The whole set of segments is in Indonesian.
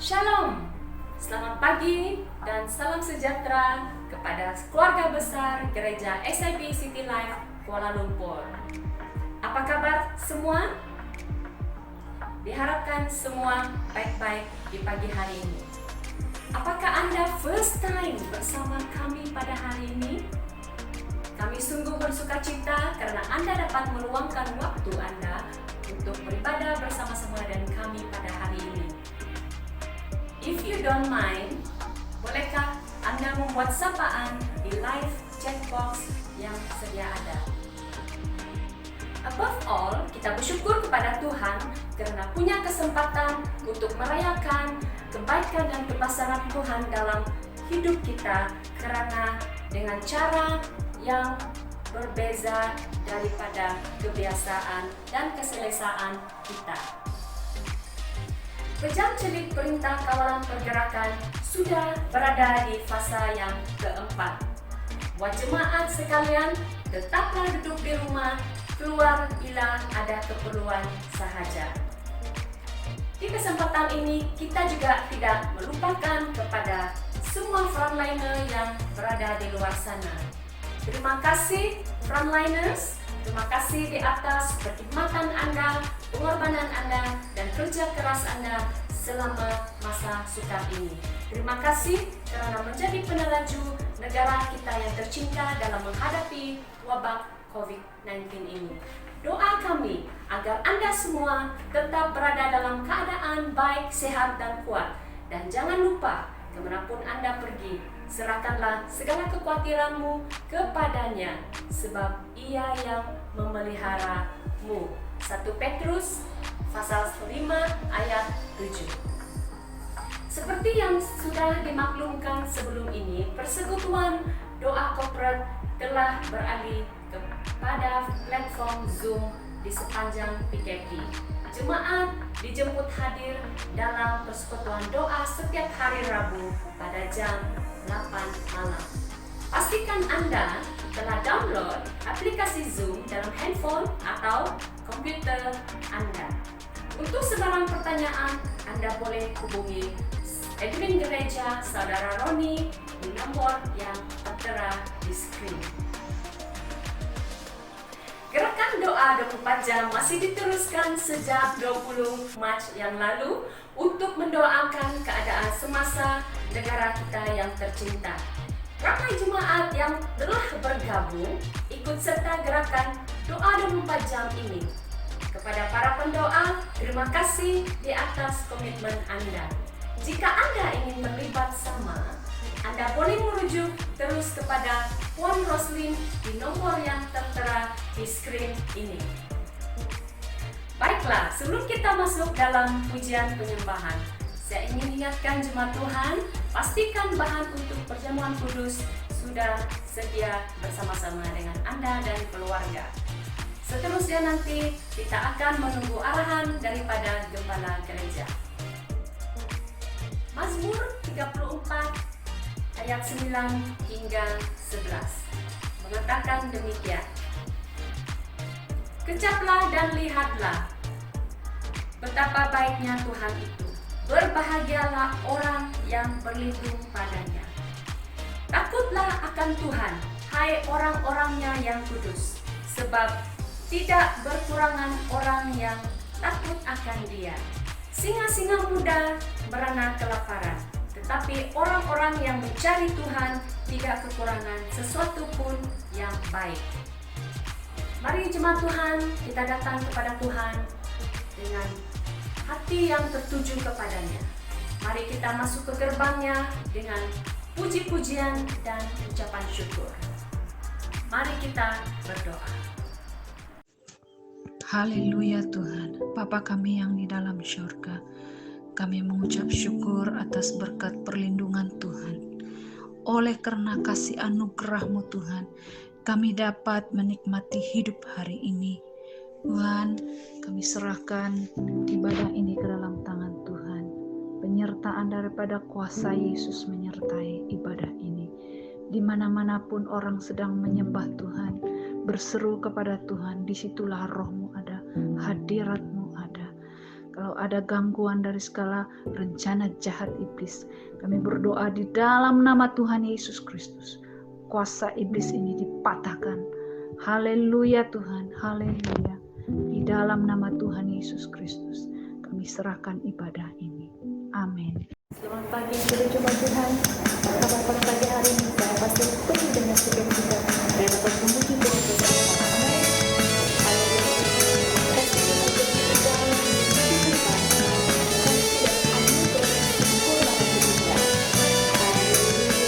Shalom, selamat pagi dan salam sejahtera kepada keluarga besar Gereja SIP City Life Kuala Lumpur. Apa kabar semua? Diharapkan semua baik-baik di pagi hari ini. Apakah Anda first time bersama kami pada hari ini? Kami sungguh bersukacita karena Anda dapat meluangkan waktu Anda untuk beribadah bersama-sama dengan kami pada hari ini. If you don't mind, bolehkah Anda membuat sapaan di live chat box yang sedia ada? Above all, kita bersyukur kepada Tuhan karena punya kesempatan untuk merayakan kebaikan dan kebesaran Tuhan dalam hidup kita, karena dengan cara yang berbeza daripada kebiasaan dan keselesaan kita. Kejam celik perintah kawalan pergerakan sudah berada di fase yang keempat. Buat jemaat sekalian, tetaplah duduk di rumah, keluar bila ada keperluan sahaja. Di kesempatan ini, kita juga tidak melupakan kepada semua frontliner yang berada di luar sana. Terima kasih frontliners, terima kasih di atas perkhidmatan Anda, pengorbanan Anda, dan kerja keras Anda selama masa sukar ini. Terima kasih kerana menjadi peneraju negara kita yang tercinta dalam menghadapi wabak COVID-19 ini. Doa kami agar Anda semua tetap berada dalam keadaan baik, sehat, dan kuat. Dan jangan lupa, kemanapun Anda pergi, serahkanlah segala kekhawatiranmu kepadanya, sebab Ia yang memeliharamu. 1 Petrus pasal 5 ayat 7. Seperti yang sudah dimaklumkan sebelum ini, persekutuan doa korporat telah beralih kepada platform Zoom di sepanjang PKP. Jemaat dijemput hadir dalam persekutuan doa setiap hari Rabu pada jam 8 malam. Pastikan Anda telah download aplikasi Zoom dalam handphone atau komputer Anda. Untuk sebarang pertanyaan, Anda boleh hubungi admin gereja Saudara Roni di nombor yang tertera di skrin. Gerakan doa 24 jam masih diteruskan sejak 20 Mac yang lalu untuk mendoakan keadaan semasa negara kita yang tercinta. Ramai jemaat yang telah bergabung ikut serta gerakan doa 24 jam ini. Kepada para pendoa, terima kasih di atas komitmen Anda. Jika Anda ingin terlibat sama, Anda boleh merujuk terus kepada Puan Roslin di nomor yang tertera di skrin ini. Baiklah, sebelum kita masuk dalam pujian penyembahan, saya ingin ingatkan jemaat Tuhan, pastikan bahan untuk perjamuan kudus sudah sedia bersama-sama dengan Anda dan keluarga. Seterusnya nanti kita akan menunggu arahan daripada Gembala Gereja. Mazmur 34 ayat 9 hingga 11 mengatakan demikian. Kecaplah dan lihatlah betapa baiknya Tuhan itu. Berbahagialah orang yang berlindung padanya. Takutlah akan Tuhan, hai orang-orangnya yang kudus, sebab tidak berkurangan orang yang takut akan Dia. Singa-singa muda merana kelaparan, tetapi orang-orang yang mencari Tuhan tidak kekurangan sesuatu pun yang baik. Mari jemaat Tuhan, kita datang kepada Tuhan dengan hati yang tertuju kepadanya. Mari kita masuk ke gerbangnya dengan puji-pujian dan ucapan syukur. Mari kita berdoa. Haleluya Tuhan, Bapa kami yang di dalam syurga, kami mengucap syukur atas berkat perlindungan Tuhan. Oleh karena kasih anugerah-Mu Tuhan, kami dapat menikmati hidup hari ini. Tuhan, kami serahkan ibadah ini ke dalam tangan Tuhan. Penyertaan daripada kuasa Yesus menyertai ibadah ini. Di mana-manapun orang sedang menyembah Tuhan, berseru kepada Tuhan, disitulah roh-Mu ada, hadirat-Mu ada. Kalau ada gangguan dari segala rencana jahat iblis, kami berdoa di dalam nama Tuhan Yesus Kristus. Kuasa iblis ini dipatahkan. Haleluya Tuhan, haleluya. Di dalam nama Tuhan Yesus Kristus, kami serahkan ibadah ini. Amin. Selamat pagi, berjumpa Tuhan. Apa kabar pada pagi hari ini? Saya pasti penuh dengan sukacita dan dapat memuji Tuhan bersama. Amin. Haleluya. Kasih Tuhan begitu dalam kehidupan. Kasih anugerah sempurna bagi kita. Haleluya.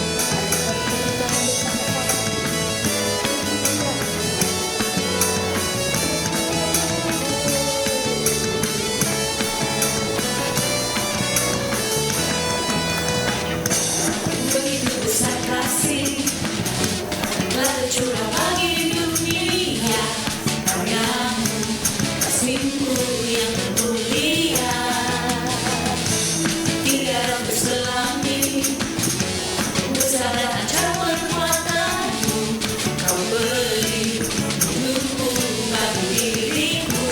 Mari kita bersama-sama. Begitu besar kasih telah tercurah bagi dunia, karyamu, kasihmu yang termulia, tiada berselangi, besar dan ajaib perbuatanmu, kau beri hidupmu bagi dirimu,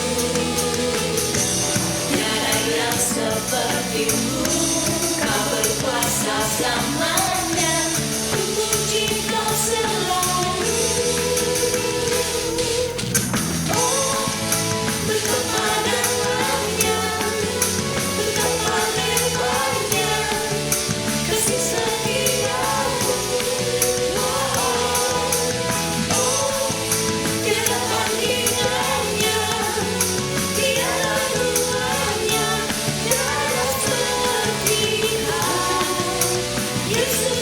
tiada yang sepertimu, kau berkuasa selamanya, memuji kau selalu. Oh, betapa dalamnya, betapa lebarnya kasih setiamu. Oh, tiada tandingannya, tiada duanya, tiada seperti Yesus.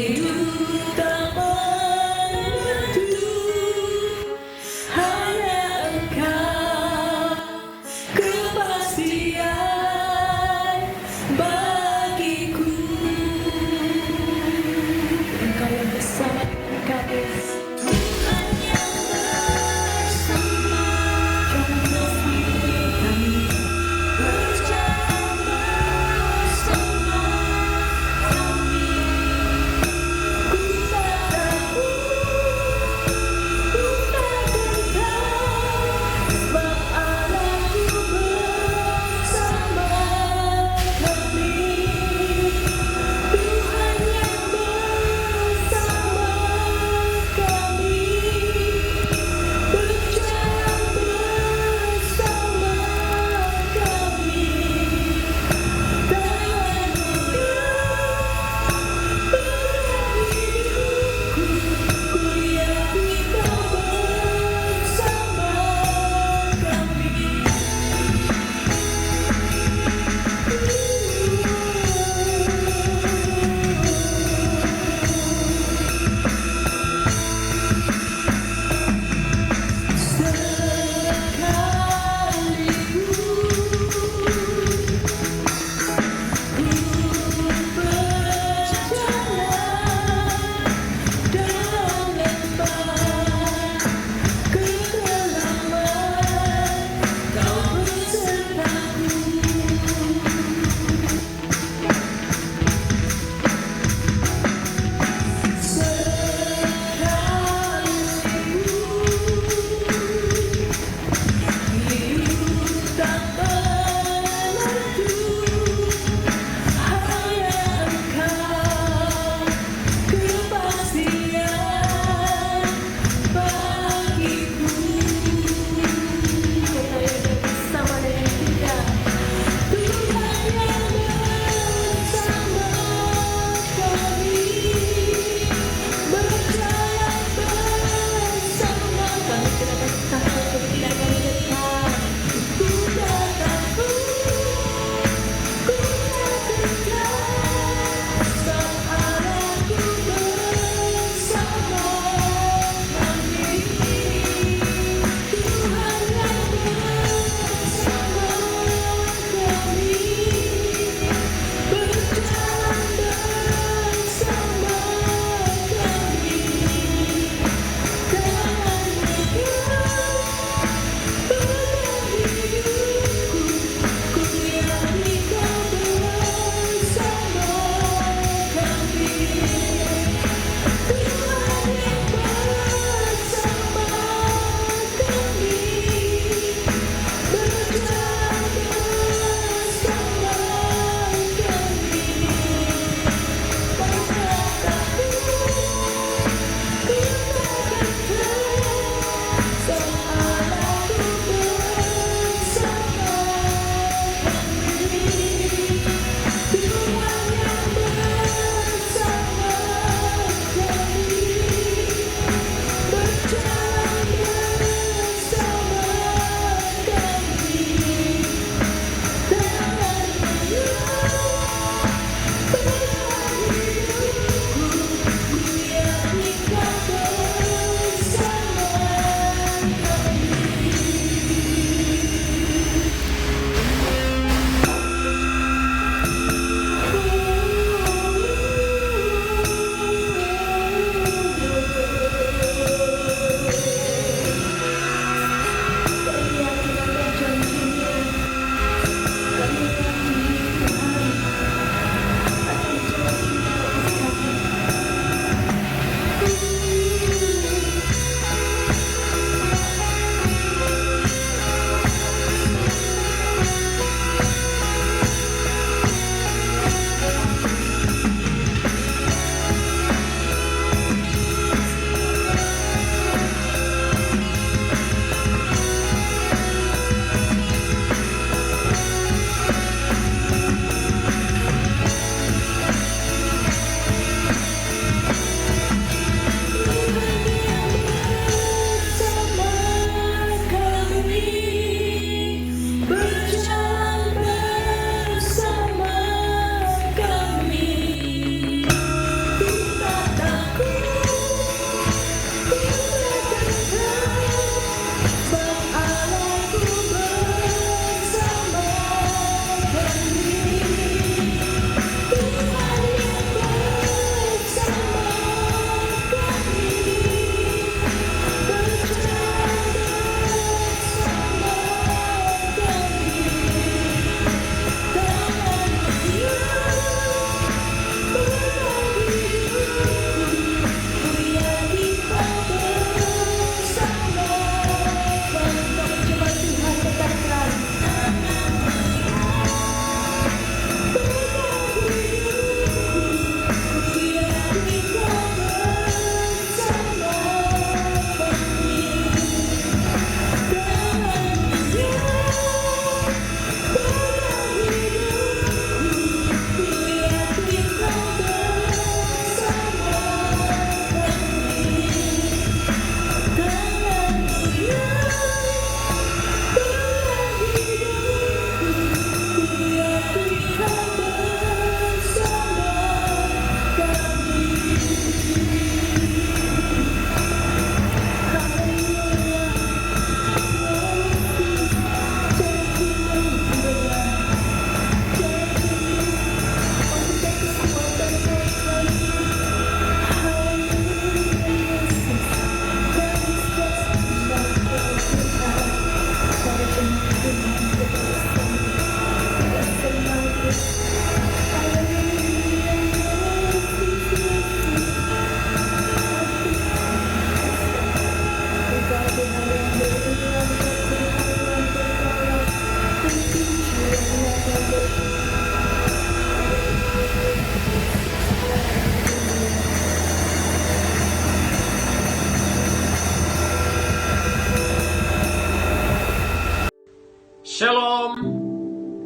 hidup tak menentu, hanya Engkau kepastian bagiku. Engkau yang bersama dengan kami, Tuhan yang bersama kami, berjalan bersama kami. Ku tak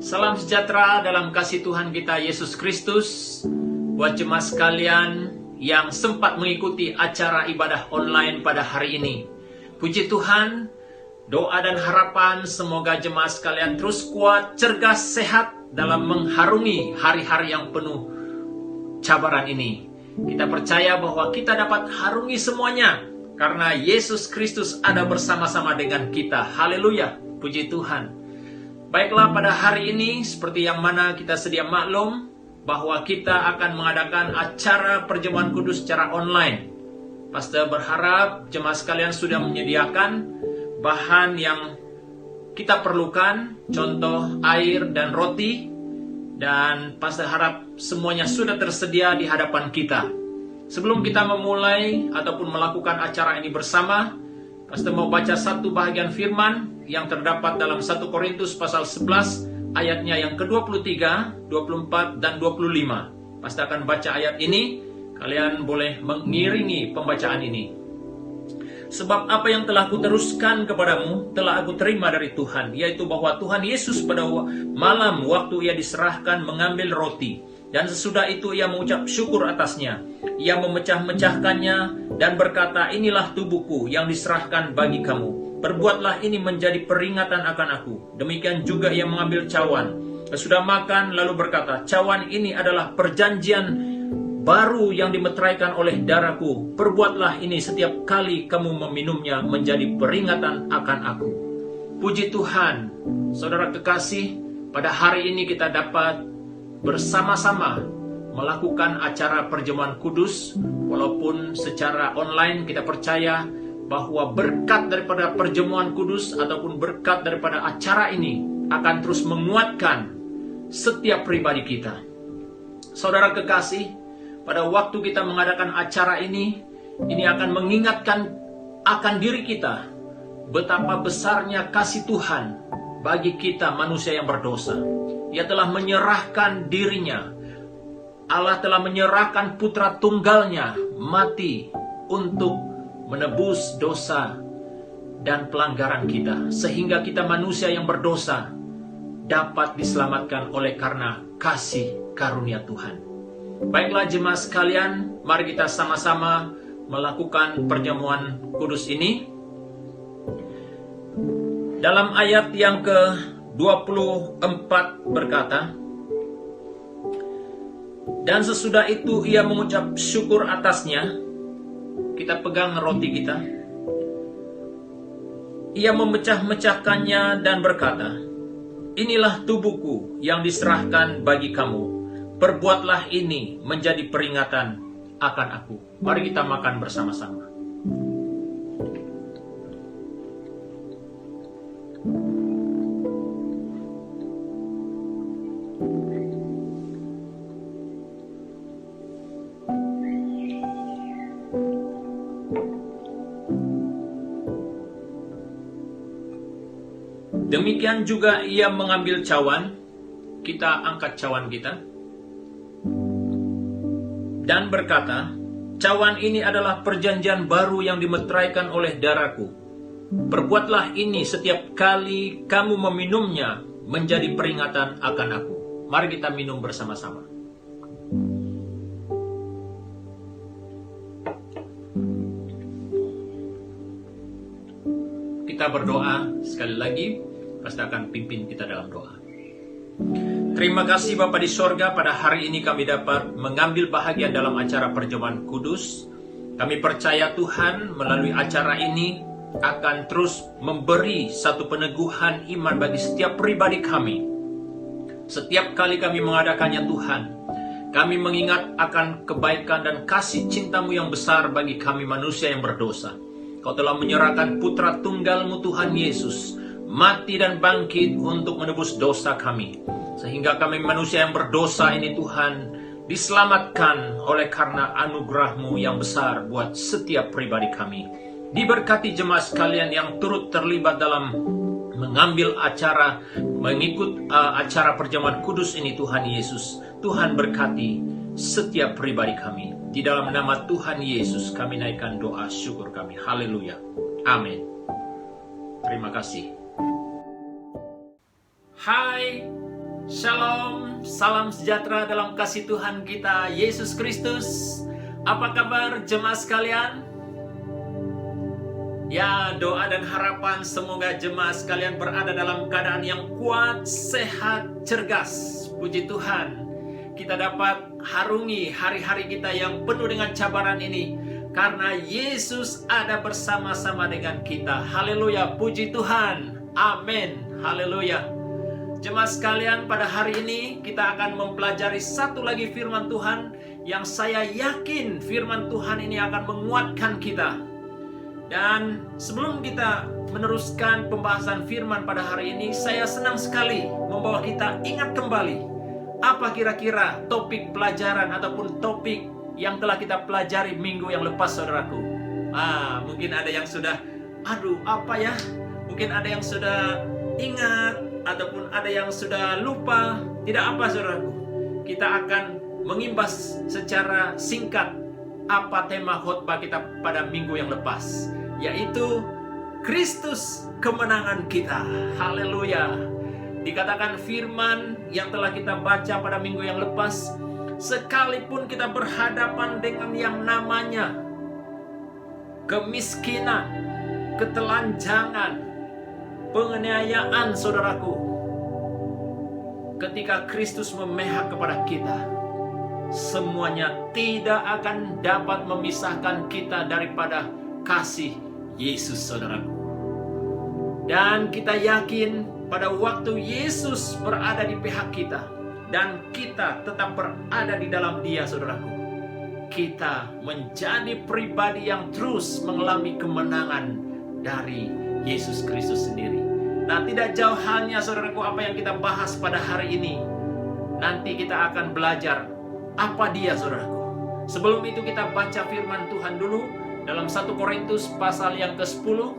Salam sejahtera dalam kasih Tuhan kita Yesus Kristus. Buat jemaat sekalian yang sempat mengikuti acara ibadah online pada hari ini, puji Tuhan, doa dan harapan semoga jemaat sekalian terus kuat, cergas, sehat dalam mengharungi hari-hari yang penuh cabaran ini. Kita percaya bahwa kita dapat harungi semuanya karena Yesus Kristus ada bersama-sama dengan kita. Haleluya, puji Tuhan. Baiklah, pada hari ini seperti yang mana kita sedia maklum bahwa kita akan mengadakan acara perjamuan kudus secara online. Pastor berharap jemaat sekalian sudah menyediakan bahan yang kita perlukan, contoh air dan roti, dan Pastor harap semuanya sudah tersedia di hadapan kita. Sebelum kita memulai ataupun melakukan acara ini bersama, Pastor mau baca satu bahagian firman yang terdapat dalam 1 Korintus pasal 11 ayatnya yang ke-23, 24, dan 25. Pastor akan baca ayat ini, kalian boleh mengiringi pembacaan ini. Sebab apa yang telah kuteruskan kepadamu telah aku terima dari Tuhan, yaitu bahwa Tuhan Yesus pada malam waktu ia diserahkan mengambil roti, dan sesudah itu ia mengucap syukur atasnya. Ia memecah-mecahkannya dan berkata, inilah tubuhku yang diserahkan bagi kamu. Perbuatlah ini menjadi peringatan akan aku. Demikian juga ia mengambil cawan. Sesudah makan lalu berkata, cawan ini adalah perjanjian baru yang dimeteraikan oleh darahku. Perbuatlah ini setiap kali kamu meminumnya menjadi peringatan akan aku. Puji Tuhan, saudara kekasih, pada hari ini kita dapat bersama-sama melakukan acara perjamuan kudus. Walaupun secara online, kita percaya bahwa berkat daripada perjamuan kudus ataupun berkat daripada acara ini akan terus menguatkan setiap pribadi kita. Saudara kekasih, pada waktu kita mengadakan acara ini akan mengingatkan akan diri kita betapa besarnya kasih Tuhan bagi kita manusia yang berdosa. Ia telah menyerahkan dirinya. Allah telah menyerahkan putra tunggalnya mati untuk menebus dosa dan pelanggaran kita, sehingga kita manusia yang berdosa dapat diselamatkan oleh karena kasih karunia Tuhan. Baiklah jemaat sekalian, mari kita sama-sama melakukan perjamuan kudus ini. Dalam ayat yang ke-24 berkata, dan sesudah itu ia mengucap syukur atasnya. Kita pegang roti kita. Ia memecah-mecahkannya dan berkata, inilah tubuhku yang diserahkan bagi kamu. Perbuatlah ini menjadi peringatan akan aku. Mari kita makan bersama-sama. Demikian juga ia mengambil cawan. Kita angkat cawan kita dan berkata, cawan ini adalah perjanjian baru yang dimeteraikan oleh darahku. Perbuatlah ini setiap kali kamu meminumnya menjadi peringatan akan aku. Mari kita minum bersama-sama. Kita berdoa sekali lagi. Pasti akan pimpin kita dalam doa. Terima kasih Bapa di sorga, pada hari ini kami dapat mengambil bahagian dalam acara perjamuan kudus. Kami percaya Tuhan melalui acara ini akan terus memberi satu peneguhan iman bagi setiap pribadi kami. Setiap kali kami mengadakannya Tuhan, kami mengingat akan kebaikan dan kasih cinta-Mu yang besar bagi kami manusia yang berdosa. Kau telah menyerahkan putra tunggal-Mu Tuhan Yesus mati dan bangkit untuk menebus dosa kami, sehingga kami manusia yang berdosa ini Tuhan diselamatkan oleh karena anugerah-Mu yang besar buat setiap pribadi kami. Diberkati jemaat sekalian yang turut terlibat dalam mengambil acara, mengikut acara perjamuan kudus ini Tuhan Yesus. Tuhan berkati setiap pribadi kami. Di dalam nama Tuhan Yesus kami naikkan doa syukur kami. Haleluya. Amin. Terima kasih. Hai Shalom, salam sejahtera dalam kasih Tuhan kita Yesus Kristus. Apa kabar jemaat sekalian? Ya, doa dan harapan semoga jemaat sekalian berada dalam keadaan yang kuat, sehat, cergas. Puji Tuhan, kita dapat harungi hari-hari kita yang penuh dengan cabaran ini karena Yesus ada bersama-sama dengan kita. Haleluya, puji Tuhan. Amin. Haleluya. Jemaat sekalian, pada hari ini kita akan mempelajari satu lagi firman Tuhan yang saya yakin firman Tuhan ini akan menguatkan kita. Dan sebelum kita meneruskan pembahasan firman pada hari ini, saya senang sekali membawa kita ingat kembali apa kira-kira topik pelajaran ataupun topik yang telah kita pelajari minggu yang lepas, saudaraku. Mungkin ada yang sudah, apa ya? Mungkin ada yang sudah ingat ataupun ada yang sudah lupa. Tidak apa, saudaraku. Kita akan mengimbas secara singkat apa tema khotbah kita pada minggu yang lepas, yaitu Kristus kemenangan kita. Haleluya. Dikatakan firman yang telah kita baca pada minggu yang lepas, sekalipun kita berhadapan dengan yang namanya kemiskinan, ketelanjangan, penganiayaan, saudaraku, ketika Kristus memihak kepada kita, semuanya tidak akan dapat memisahkan kita daripada kasih Yesus, saudaraku. Dan kita yakin pada waktu Yesus berada di pihak kita dan kita tetap berada di dalam Dia, saudaraku, kita menjadi pribadi yang terus mengalami kemenangan dari Yesus Kristus sendiri. Nah, tidak jauh halnya, saudaraku, apa yang kita bahas pada hari ini. Nanti kita akan belajar apa Dia, saudaraku. Sebelum itu kita baca firman Tuhan dulu dalam 1 Korintus pasal yang ke-10,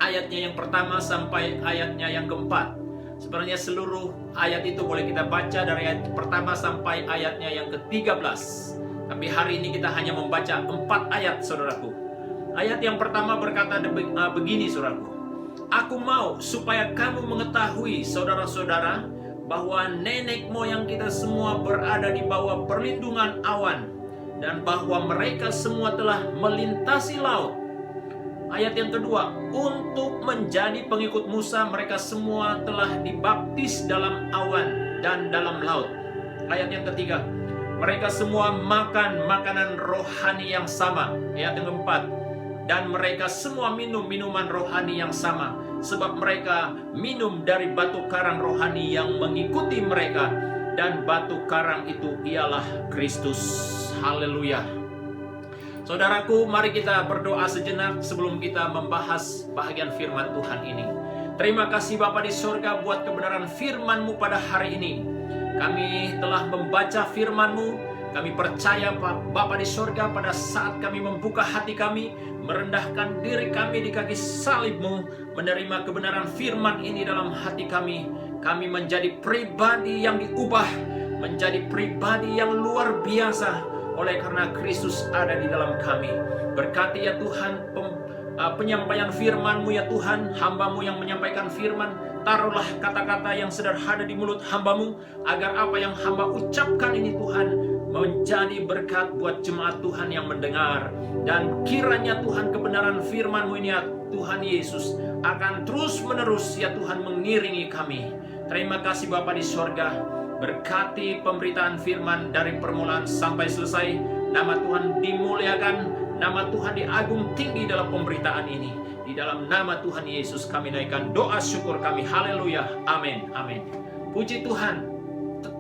ayatnya yang pertama sampai ayatnya yang keempat. Sebenarnya seluruh ayat itu boleh kita baca dari ayat pertama sampai ayatnya yang ke-13. Tapi hari ini kita hanya membaca 4 ayat, saudaraku. Ayat yang pertama berkata begini, saudaraku. Aku mau supaya kamu mengetahui, saudara-saudara, bahwa nenek moyang kita semua berada di bawah perlindungan awan, dan bahwa mereka semua telah melintasi laut. Ayat yang kedua, untuk menjadi pengikut Musa, mereka semua telah dibaptis dalam awan dan dalam laut. Ayat yang ketiga, mereka semua makan makanan rohani yang sama. Ayat yang keempat, dan mereka semua minum minuman rohani yang sama, sebab mereka minum dari batu karang rohani yang mengikuti mereka, dan batu karang itu ialah Kristus. Haleluya. Saudaraku, mari kita berdoa sejenak sebelum kita membahas bahagian firman Tuhan ini. Terima kasih Bapa di surga buat kebenaran firman-Mu pada hari ini. Kami telah membaca firman-Mu. Kami percaya Bapa di surga, pada saat kami membuka hati kami, merendahkan diri kami di kaki salib-Mu, menerima kebenaran firman ini dalam hati kami, kami menjadi pribadi yang diubah, menjadi pribadi yang luar biasa oleh karena Kristus ada di dalam kami. Berkati ya Tuhan penyampaian firman-Mu ya Tuhan, hamba-Mu yang menyampaikan firman, taruhlah kata-kata yang sederhana di mulut hamba-Mu, agar apa yang hamba ucapkan ini Tuhan menjadi berkat buat jemaat Tuhan yang mendengar. Dan kiranya Tuhan kebenaran firman-Mu ini ya Tuhan Yesus akan terus menerus ya Tuhan mengiringi kami. Terima kasih Bapa di sorga. Berkati pemberitaan firman dari permulaan sampai selesai. Nama Tuhan dimuliakan, nama Tuhan diagung tinggi dalam pemberitaan ini. Di dalam nama Tuhan Yesus kami naikkan doa syukur kami. Haleluya. Amin. Amin. Puji Tuhan.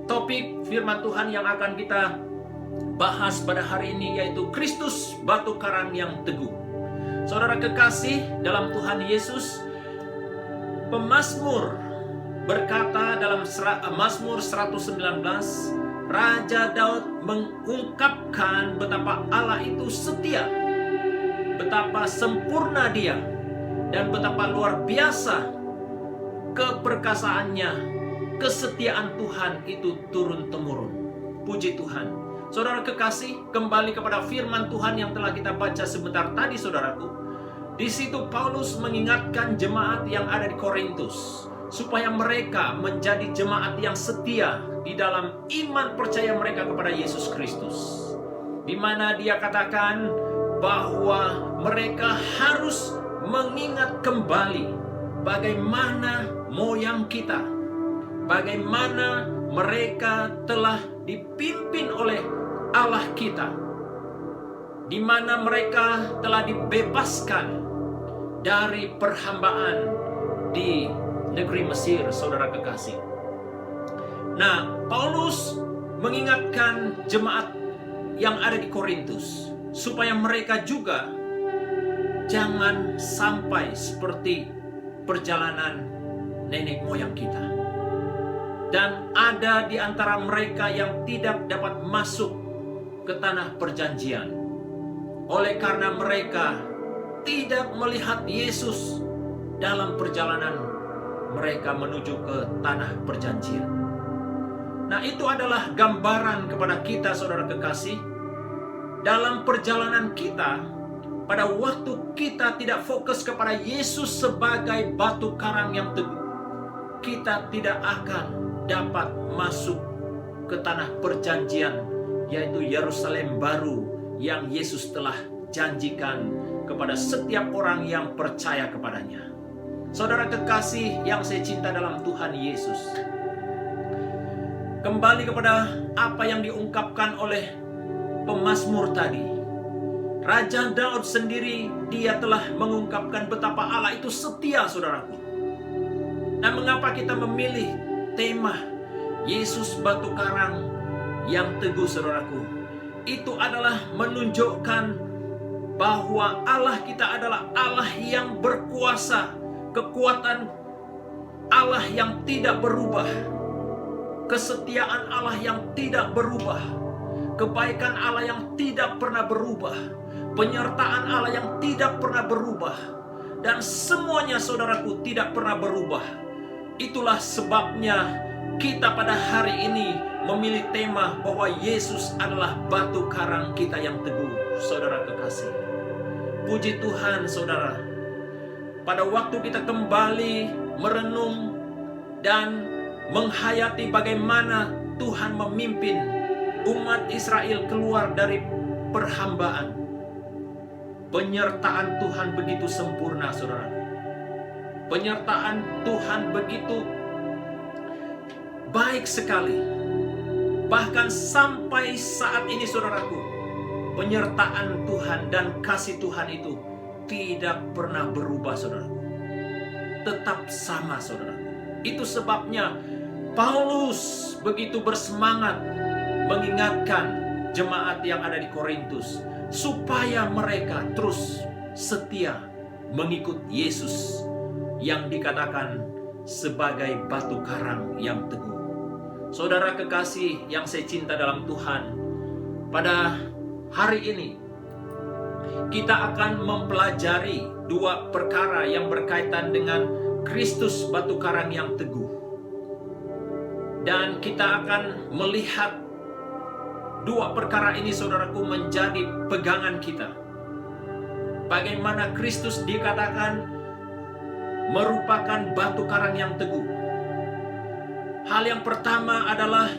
Topik firman Tuhan yang akan kita bahas pada hari ini yaitu Kristus batu karang yang teguh. Saudara kekasih dalam Tuhan Yesus, pemazmur berkata dalam Mazmur 119, Raja Daud mengungkapkan betapa Allah itu setia, betapa sempurna Dia, dan betapa luar biasa keperkasaannya, kesetiaan Tuhan itu turun-temurun. Puji Tuhan. Saudara kekasih, kembali kepada firman Tuhan yang telah kita baca sebentar tadi, saudaraku. Di situ Paulus mengingatkan jemaat yang ada di Korintus supaya mereka menjadi jemaat yang setia di dalam iman percaya mereka kepada Yesus Kristus, di mana Dia katakan bahwa mereka harus mengingat kembali bagaimana moyang kita, bagaimana mereka telah dipimpin oleh Allah kita, di mana mereka telah dibebaskan dari perhambaan di negeri Mesir, saudara kekasih. Nah, Paulus mengingatkan jemaat yang ada di Korintus supaya mereka juga jangan sampai seperti perjalanan nenek moyang kita. Dan ada di antara mereka yang tidak dapat masuk ke tanah perjanjian oleh karena mereka tidak melihat Yesus dalam perjalanan mereka menuju ke tanah perjanjian. Nah, itu adalah gambaran kepada kita, saudara kekasih, dalam perjalanan kita, pada waktu kita tidak fokus kepada Yesus sebagai batu karang yang teguh, kita tidak akan dapat masuk ke tanah perjanjian, yaitu Yerusalem baru yang Yesus telah janjikan kepada setiap orang yang percaya kepadanya. Saudara kekasih yang saya cinta dalam Tuhan Yesus, kembali kepada apa yang diungkapkan oleh pemazmur tadi. Raja Daud sendiri, dia telah mengungkapkan betapa Allah itu setia, saudaraku. Nah, mengapa kita memilih tema Yesus batu karang yang teguh, saudaraku? Itu adalah menunjukkan bahwa Allah kita adalah Allah yang berkuasa, kekuatan Allah yang tidak berubah, kesetiaan Allah yang tidak berubah, kebaikan Allah yang tidak pernah berubah, penyertaan Allah yang tidak pernah berubah, dan semuanya, saudaraku, tidak pernah berubah. Itulah sebabnya kita pada hari ini memilih tema bahwa Yesus adalah batu karang kita yang teguh, saudara kekasih. Puji Tuhan, saudara. Pada waktu kita kembali merenung dan menghayati bagaimana Tuhan memimpin umat Israel keluar dari perhambaan, penyertaan Tuhan begitu sempurna, saudara. Penyertaan Tuhan begitu baik sekali. Bahkan sampai saat ini, saudaraku, penyertaan Tuhan dan kasih Tuhan itu tidak pernah berubah, saudara. Tetap sama, saudara. Itu sebabnya Paulus begitu bersemangat mengingatkan jemaat yang ada di Korintus supaya mereka terus setia mengikut Yesus yang dikatakan sebagai batu karang yang teguh. Saudara kekasih yang saya cinta dalam Tuhan, pada hari ini kita akan mempelajari dua perkara yang berkaitan dengan Kristus batu karang yang teguh. Dan kita akan melihat dua perkara ini, saudaraku, menjadi pegangan kita. Bagaimana Kristus dikatakan merupakan batu karang yang teguh. Hal yang pertama adalah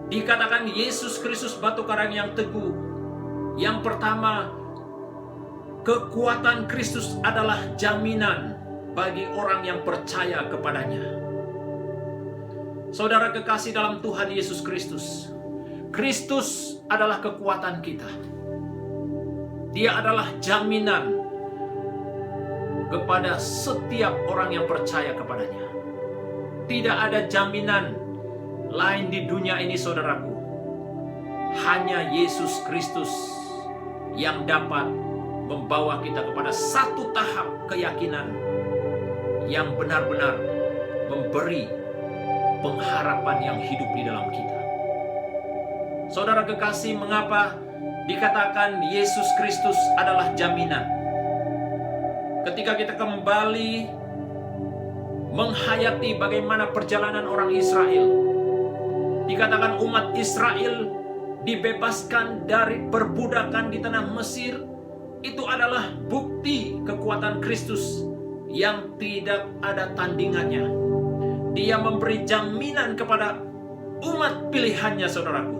dikatakan Yesus Kristus batu karang yang teguh. Yang pertama, kekuatan Kristus adalah jaminan bagi orang yang percaya kepadanya. Saudara kekasih dalam Tuhan Yesus Kristus, Kristus adalah kekuatan kita. Dia adalah jaminan kepada setiap orang yang percaya kepadanya. Tidak ada jaminan lain di dunia ini, saudaraku. Hanya Yesus Kristus yang dapat membawa kita kepada satu tahap keyakinan yang benar-benar memberi pengharapan yang hidup di dalam kita. Saudara kekasih, mengapa dikatakan Yesus Kristus adalah jaminan? Ketika kita kembali menghayati bagaimana perjalanan orang Israel, dikatakan umat Israel dibebaskan dari perbudakan di tanah Mesir. Itu adalah bukti kekuatan Kristus yang tidak ada tandingannya. Dia memberi jaminan kepada umat pilihannya, saudaraku,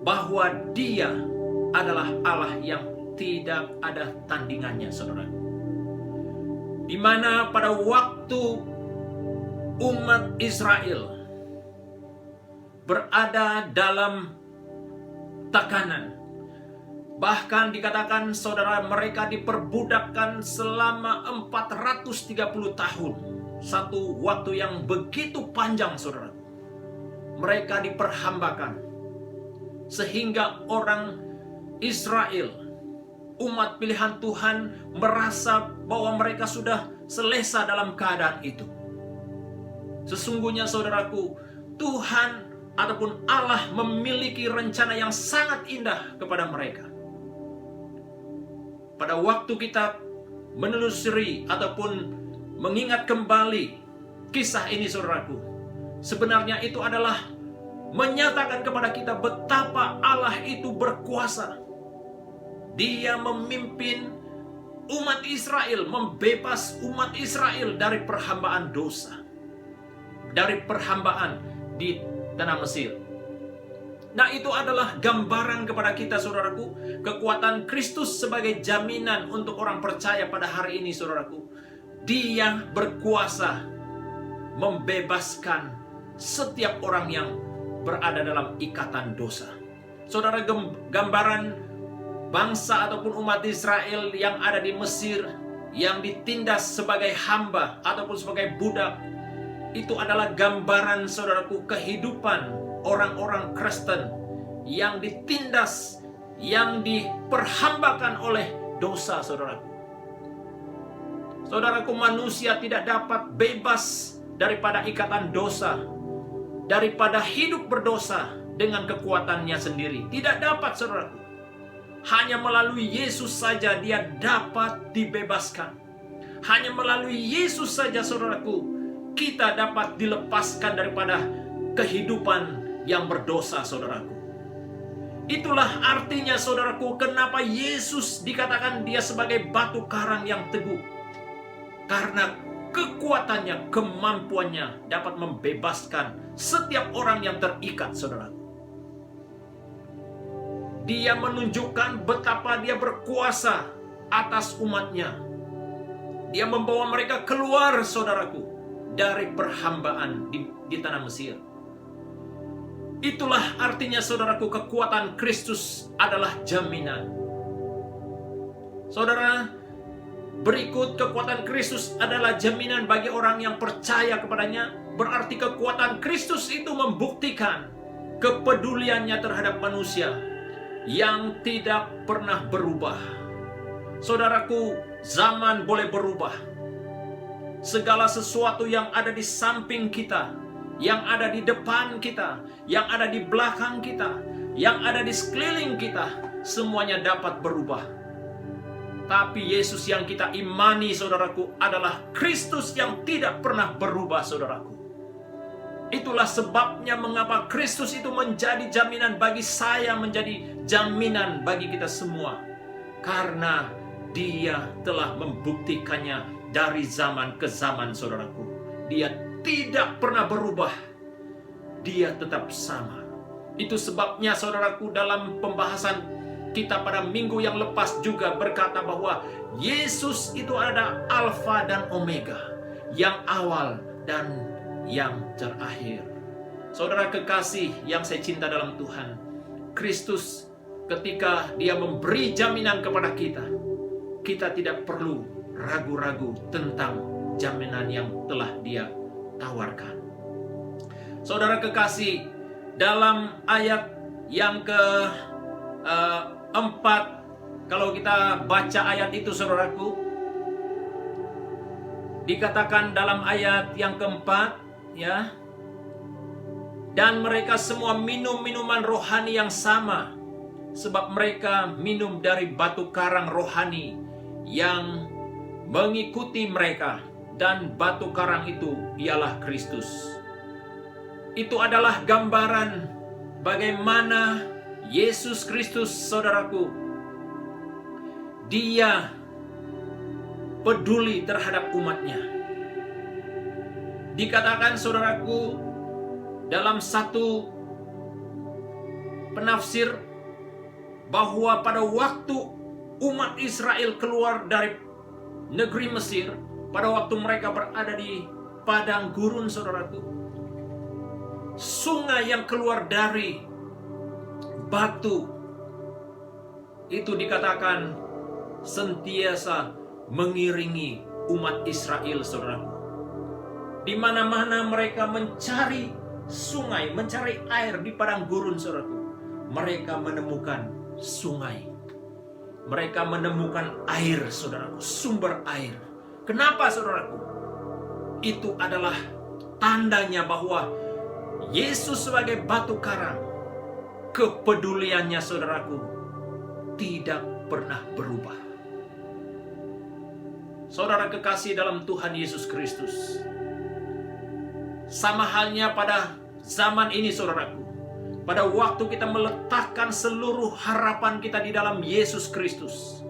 bahwa Dia adalah Allah yang tidak ada tandingannya, saudaraku. Di mana pada waktu umat Israel berada dalam tekanan, bahkan dikatakan, saudara, mereka diperbudakkan selama 430 tahun. Satu waktu yang begitu panjang, saudara. Mereka diperhambakan. Sehingga orang Israel, umat pilihan Tuhan, merasa bahwa mereka sudah selesa dalam keadaan itu. Sesungguhnya, saudaraku, Tuhan ataupun Allah memiliki rencana yang sangat indah kepada mereka. Pada waktu kita menelusuri ataupun mengingat kembali kisah ini, saudaraku, sebenarnya itu adalah menyatakan kepada kita betapa Allah itu berkuasa. Dia memimpin umat Israel, membebas umat Israel dari perhambaan dosa, dari perhambaan di tanah Mesir. Nah, itu adalah gambaran kepada kita, saudaraku, kekuatan Kristus sebagai jaminan untuk orang percaya pada hari ini, saudaraku. Dia berkuasa membebaskan setiap orang yang berada dalam ikatan dosa. Saudara, gambaran bangsa ataupun umat Israel yang ada di Mesir, yang ditindas sebagai hamba ataupun sebagai budak, itu adalah gambaran, saudaraku, kehidupan orang-orang Kristen yang ditindas, yang diperhambakan oleh dosa, saudaraku. Saudaraku, manusia tidak dapat bebas daripada ikatan dosa, daripada hidup berdosa dengan kekuatannya sendiri. Tidak dapat, saudaraku. Hanya melalui Yesus saja dia dapat dibebaskan. Hanya melalui Yesus saja, saudaraku, kita dapat dilepaskan daripada kehidupan yang berdosa, saudaraku. Itulah artinya, saudaraku, kenapa Yesus dikatakan dia sebagai batu karang yang teguh. Karena kekuatannya, kemampuannya dapat membebaskan setiap orang yang terikat, saudaraku. Dia menunjukkan betapa dia berkuasa atas umatnya. Dia membawa mereka keluar, saudaraku, dari perhambaan di tanah Mesir. Itulah artinya, saudaraku, kekuatan Kristus adalah jaminan. Saudara, berikut kekuatan Kristus adalah jaminan bagi orang yang percaya kepadanya. Berarti kekuatan Kristus itu membuktikan kepeduliannya terhadap manusia yang tidak pernah berubah. Saudaraku, zaman boleh berubah. Segala sesuatu yang ada di samping kita, yang ada di depan kita, yang ada di belakang kita, yang ada di sekeliling kita, semuanya dapat berubah. Tapi Yesus yang kita imani, saudaraku, adalah Kristus yang tidak pernah berubah, saudaraku. Itulah sebabnya mengapa Kristus itu menjadi jaminan bagi saya, menjadi jaminan bagi kita semua. Karena Dia telah membuktikannya dari zaman ke zaman, saudaraku. Dia tidak pernah berubah. Dia tetap sama. Itu sebabnya, saudaraku, dalam pembahasan kita pada minggu yang lepas juga berkata bahwa Yesus itu ada Alfa dan Omega, yang awal dan yang terakhir. Saudara kekasih yang saya cinta dalam Tuhan, Kristus ketika dia memberi jaminan kepada kita, kita tidak perlu ragu-ragu tentang jaminan yang telah dia tawarkan. Saudara kekasih, dalam ayat yang ke-4, kalau kita baca ayat itu, saudaraku, dikatakan dalam ayat yang ke-4, ya, dan mereka semua minum minuman rohani yang sama, sebab mereka minum dari batu karang rohani yang mengikuti mereka, dan batu karang itu ialah Kristus. Itu adalah gambaran bagaimana Yesus Kristus, saudaraku, Dia peduli terhadap umatnya. Dikatakan saudaraku dalam satu penafsir bahwa pada waktu umat Israel keluar dari negeri Mesir, pada waktu mereka berada di padang gurun saudaraku, sungai yang keluar dari batu itu dikatakan sentiasa mengiringi umat Israel saudaraku. Di mana-mana mereka mencari sungai, mencari air di padang gurun saudaraku, mereka menemukan sungai. Mereka menemukan air saudaraku, sumber air. Kenapa saudaraku? Itu adalah tandanya bahwa Yesus sebagai batu karang, kepeduliannya saudaraku tidak pernah berubah. Saudara kekasih dalam Tuhan Yesus Kristus, sama halnya pada zaman ini saudaraku, pada waktu kita meletakkan seluruh harapan kita di dalam Yesus Kristus,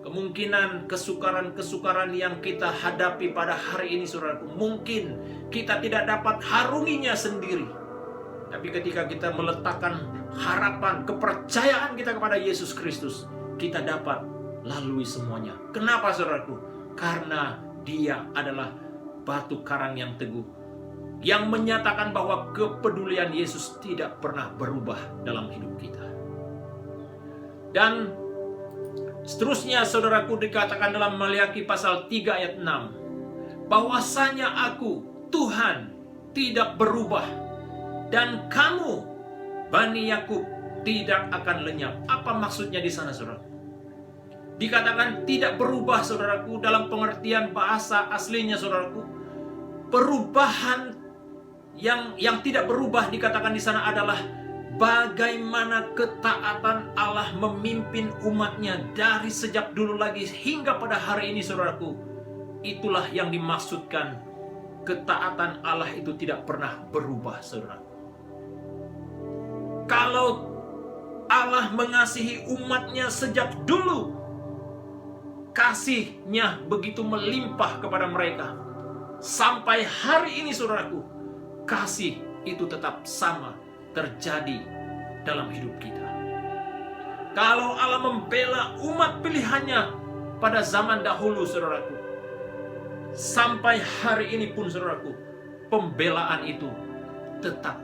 kemungkinan kesukaran-kesukaran yang kita hadapi pada hari ini saudaraku, mungkin kita tidak dapat harunginya sendiri. Tapi ketika kita meletakkan harapan, kepercayaan kita kepada Yesus Kristus, kita dapat lalui semuanya. Kenapa saudaraku? Karena Dia adalah batu karang yang teguh, yang menyatakan bahwa kepedulian Yesus tidak pernah berubah dalam hidup kita. Dan seterusnya saudaraku dikatakan dalam Maliaki pasal 3 ayat 6, bahwasanya aku, Tuhan, tidak berubah, dan kamu, Bani Yakub, tidak akan lenyap. Apa maksudnya di sana saudaraku? Dikatakan tidak berubah saudaraku, dalam pengertian bahasa aslinya saudaraku, perubahan yang tidak berubah dikatakan di sana adalah bagaimana ketaatan Allah memimpin umatnya dari sejak dulu lagi hingga pada hari ini saudaraku. Itulah yang dimaksudkan ketaatan Allah itu tidak pernah berubah saudaraku. Kalau Allah mengasihi umatnya sejak dulu, kasih-Nya begitu melimpah kepada mereka, sampai hari ini saudaraku, kasih itu tetap sama terjadi dalam hidup kita. Kalau Allah membela umat pilihannya pada zaman dahulu saudaraku, sampai hari ini pun saudaraku, pembelaan itu tetap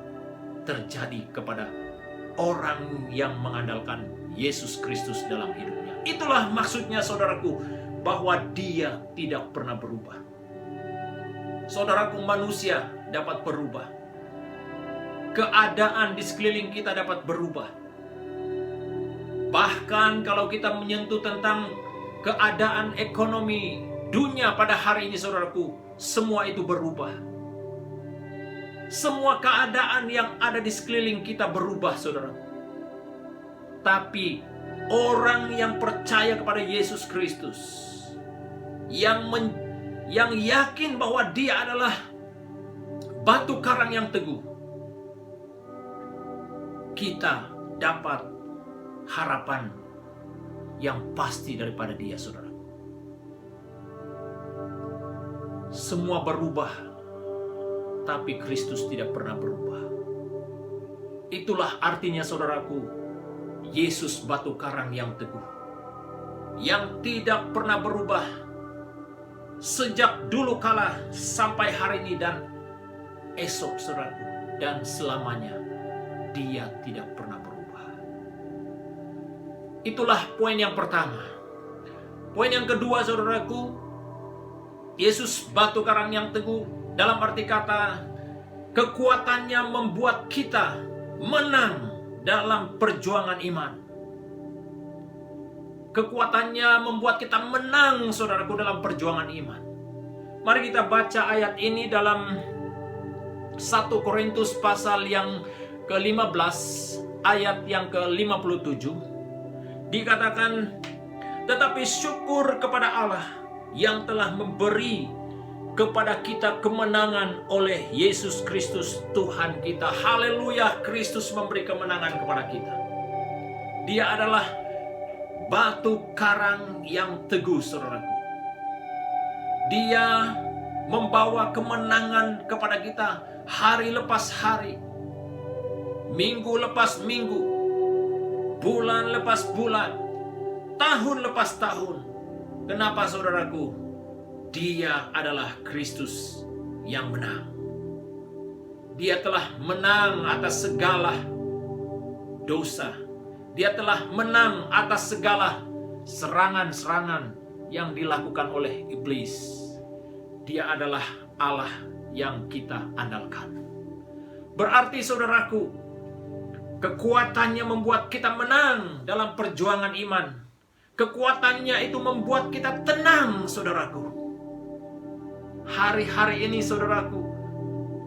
terjadi kepada orang yang mengandalkan Yesus Kristus dalam hidupnya. Itulah maksudnya saudaraku, bahwa Dia tidak pernah berubah. Saudaraku, manusia dapat berubah, keadaan di sekeliling kita dapat berubah. Bahkan kalau kita menyentuh tentang keadaan ekonomi dunia pada hari ini saudaraku, semua itu berubah. Semua keadaan yang ada di sekeliling kita berubah saudaraku. Tapi orang yang percaya kepada Yesus Kristus, yang yakin bahwa Dia adalah batu karang yang teguh, kita dapat harapan yang pasti daripada Dia saudara. Semua berubah, tapi Kristus tidak pernah berubah. Itulah artinya saudaraku, Yesus batu karang yang teguh, yang tidak pernah berubah sejak dulu kala sampai hari ini dan esok saudaraku, dan selamanya. Dia tidak pernah berubah. Itulah poin yang pertama. Poin yang kedua saudaraku, Yesus batu karang yang teguh dalam arti kata kekuatannya membuat kita menang dalam perjuangan iman. Kekuatannya membuat kita menang saudaraku dalam perjuangan iman. Mari kita baca ayat ini dalam 1 Korintus pasal yang ke-15 ayat yang ke-57. Dikatakan, tetapi syukur kepada Allah yang telah memberi kepada kita kemenangan oleh Yesus Kristus Tuhan kita. Haleluya, Kristus memberi kemenangan kepada kita. Dia adalah batu karang yang teguh saudaraku. Dia membawa kemenangan kepada kita hari lepas hari, minggu lepas minggu, bulan lepas bulan, tahun lepas tahun. Kenapa saudaraku? Dia adalah Kristus yang menang. Dia telah menang atas segala dosa. Dia telah menang atas segala serangan-serangan yang dilakukan oleh iblis. Dia adalah Allah yang kita andalkan. Berarti saudaraku, kekuatannya membuat kita menang dalam perjuangan iman. Kekuatannya itu membuat kita tenang, saudaraku. Hari-hari ini, saudaraku,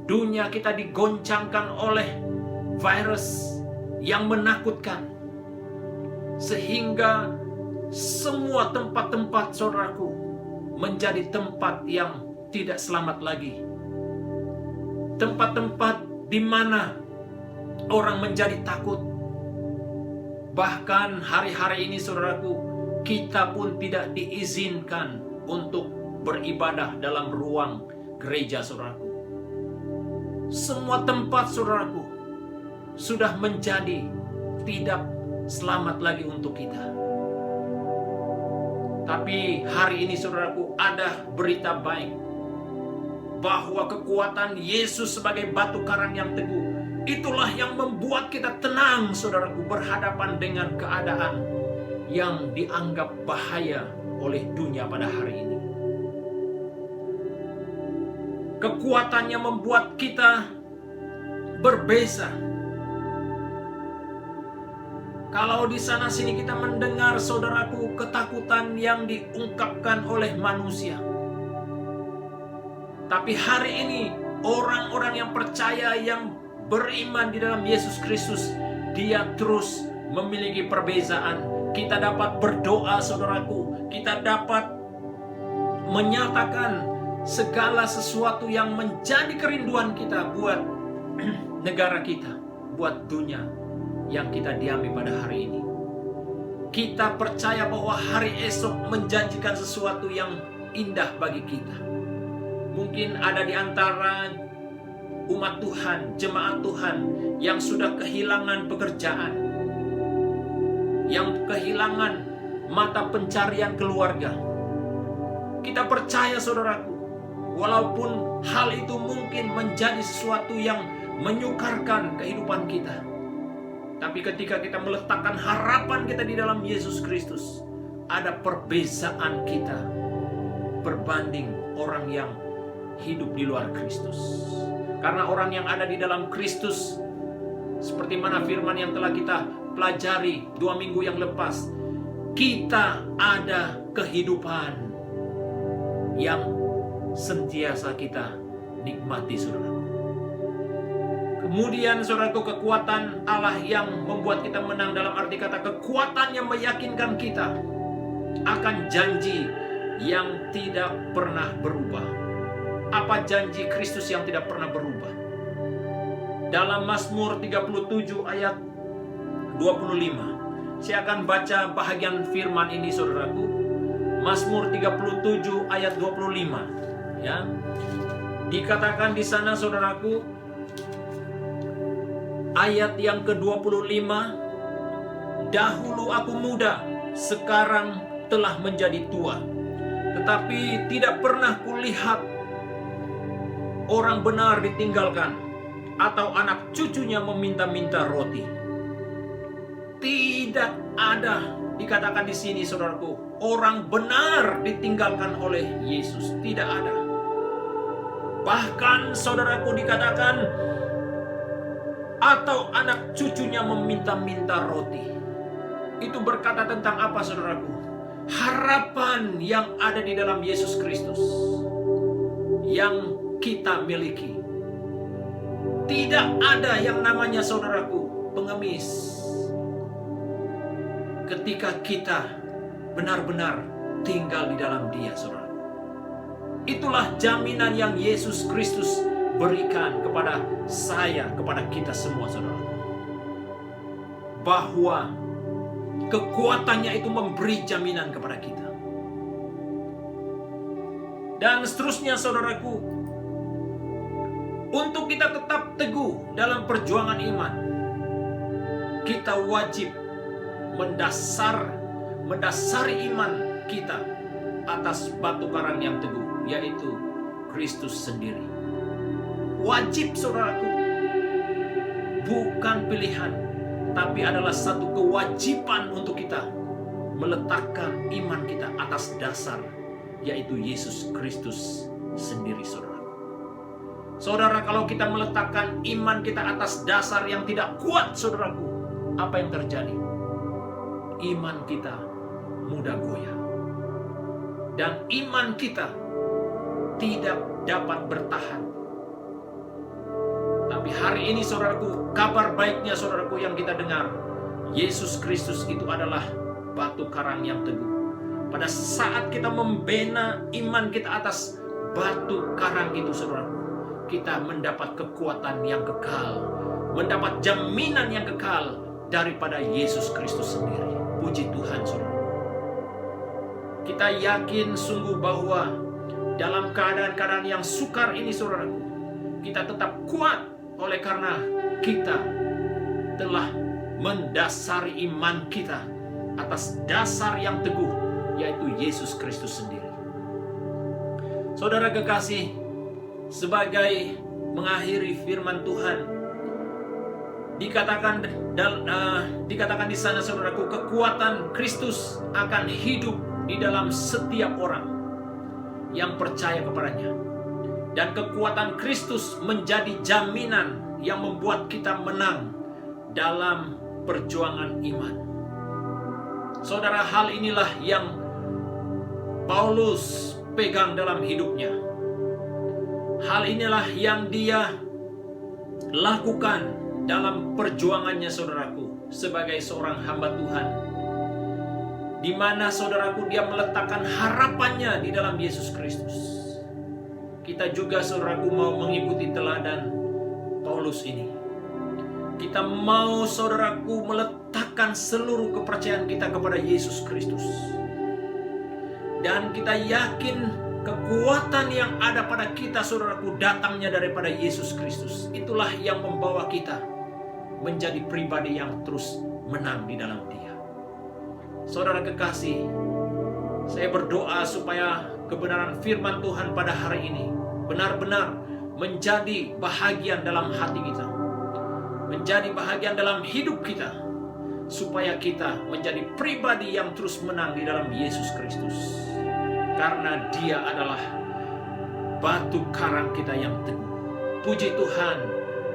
dunia kita digoncangkan oleh virus yang menakutkan. Sehingga semua tempat-tempat, saudaraku, menjadi tempat yang tidak selamat lagi. Tempat-tempat di mana orang menjadi takut. Bahkan hari-hari ini, saudaraku, kita pun tidak diizinkan untuk beribadah dalam ruang gereja, saudaraku. Semua tempat, saudaraku, sudah menjadi tidak selamat lagi untuk kita. Tapi hari ini, saudaraku, ada berita baik bahwa kekuatan Yesus sebagai batu karang yang teguh, itulah yang membuat kita tenang, saudaraku, berhadapan dengan keadaan yang dianggap bahaya oleh dunia pada hari ini. Kekuatannya membuat kita berbeza. Kalau di sana sini kita mendengar, saudaraku, ketakutan yang diungkapkan oleh manusia. Tapi hari ini orang-orang yang percaya, yang beriman di dalam Yesus Kristus, dia terus memiliki perbezaan. Kita dapat berdoa, saudaraku. Kita dapat menyatakan segala sesuatu yang menjadi kerinduan kita buat negara kita, buat dunia yang kita diami pada hari ini. Kita percaya bahwa hari esok menjanjikan sesuatu yang indah bagi kita. Mungkin ada di antara umat Tuhan, jemaat Tuhan yang sudah kehilangan pekerjaan, yang kehilangan mata pencarian keluarga. Kita percaya, saudaraku, walaupun hal itu mungkin menjadi sesuatu yang menyukarkan kehidupan kita, tapi ketika kita meletakkan harapan kita di dalam Yesus Kristus, ada perbezaan kita berbanding orang yang hidup di luar Kristus. Karena orang yang ada di dalam Kristus, seperti mana firman yang telah kita pelajari 2 minggu yang lepas, kita ada kehidupan yang sentiasa kita nikmati, saudara. Kemudian, saudaraku, kekuatan Allah yang membuat kita menang, dalam arti kata kekuatan yang meyakinkan kita akan janji yang tidak pernah berubah. Apa janji Kristus yang tidak pernah berubah? Dalam Mazmur 37 ayat 25. Saya akan baca bahagian firman ini, saudaraku. Mazmur 37 ayat 25. Ya. Dikatakan di sana, saudaraku, ayat yang ke-25, dahulu aku muda, sekarang telah menjadi tua, tetapi tidak pernah kulihat orang benar ditinggalkan, atau anak cucunya meminta-minta roti. Tidak ada, dikatakan di sini, saudaraku, orang benar ditinggalkan oleh Yesus. Tidak ada. Bahkan, saudaraku, dikatakan atau anak cucunya meminta-minta roti. Itu berkata tentang apa, saudaraku? Harapan yang ada di dalam Yesus Kristus yang kita miliki. Tidak ada yang namanya, saudaraku, pengemis ketika kita benar-benar tinggal di dalam Dia, saudara. Itulah jaminan yang Yesus Kristus berikan kepada saya, kepada kita semua, saudara, bahwa kekuatannya itu memberi jaminan kepada kita. Dan seterusnya saudaraku, untuk kita tetap teguh dalam perjuangan iman, kita wajib mendasari iman kita atas batu karang yang teguh, yaitu Kristus sendiri. Wajib saudaraku, bukan pilihan, tapi adalah satu kewajiban untuk kita meletakkan iman kita atas dasar, yaitu Yesus Kristus sendiri, saudara. Saudara, kalau kita meletakkan iman kita atas dasar yang tidak kuat, saudaraku, apa yang terjadi? Iman kita mudah goyah. Dan iman kita tidak dapat bertahan. Tapi hari ini, saudaraku, kabar baiknya, saudaraku, yang kita dengar, Yesus Kristus itu adalah batu karang yang teguh. Pada saat kita membina iman kita atas batu karang itu, saudaraku, kita mendapat kekuatan yang kekal, mendapat jaminan yang kekal daripada Yesus Kristus sendiri. Puji Tuhan, saudara. Kita yakin sungguh bahwa dalam keadaan-keadaan yang sukar ini, saudaraku, kita tetap kuat oleh karena kita telah mendasari iman kita atas dasar yang teguh, yaitu Yesus Kristus sendiri. Saudara kekasih, sebagai mengakhiri firman Tuhan, dikatakan di sana, saudaraku, kekuatan Kristus akan hidup di dalam setiap orang yang percaya kepadanya, dan kekuatan Kristus menjadi jaminan yang membuat kita menang dalam perjuangan iman. Saudara, hal inilah yang Paulus pegang dalam hidupnya. Hal inilah yang dia lakukan dalam perjuangannya, saudaraku, sebagai seorang hamba Tuhan, di mana, saudaraku, dia meletakkan harapannya di dalam Yesus Kristus. Kita juga, saudaraku, mau mengikuti teladan Paulus ini. Kita mau, saudaraku, meletakkan seluruh kepercayaan kita kepada Yesus Kristus. Dan kita yakin kekuatan yang ada pada kita, saudaraku, datangnya daripada Yesus Kristus. Itulah yang membawa kita menjadi pribadi yang terus menang di dalam Dia. Saudara kekasih, saya berdoa supaya kebenaran firman Tuhan pada hari ini benar-benar menjadi bahagian dalam hati kita, menjadi bahagian dalam hidup kita, supaya kita menjadi pribadi yang terus menang di dalam Yesus Kristus. Karena Dia adalah batu karang kita yang teguh. Puji Tuhan.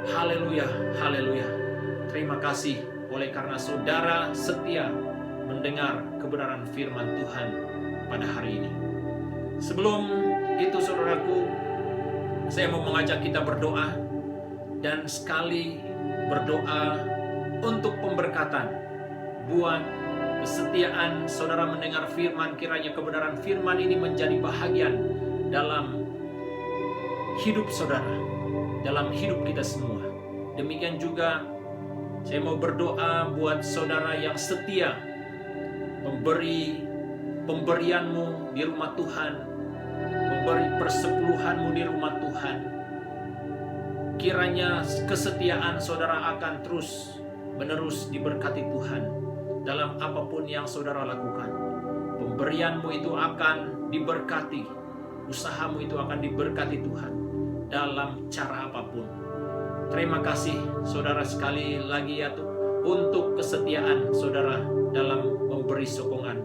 Haleluya, haleluya. Terima kasih oleh karena saudara setia mendengar kebenaran firman Tuhan pada hari ini. Sebelum itu, saudaraku, saya mau mengajak kita berdoa, dan sekali berdoa untuk pemberkatan buat kesetiaan saudara mendengar firman. Kiranya kebenaran firman ini menjadi bahagian dalam hidup saudara, dalam hidup kita semua. Demikian juga saya mau berdoa buat saudara yang setia memberi pemberianmu di rumah Tuhan, memberi persepuluhanmu di rumah Tuhan. Kiranya kesetiaan saudara akan terus menerus diberkati Tuhan dalam apapun yang saudara lakukan. Pemberianmu itu akan diberkati, usahamu itu akan diberkati Tuhan dalam cara apapun. Terima kasih saudara sekali lagi ya Tuhan, untuk kesetiaan saudara dalam memberi sokongan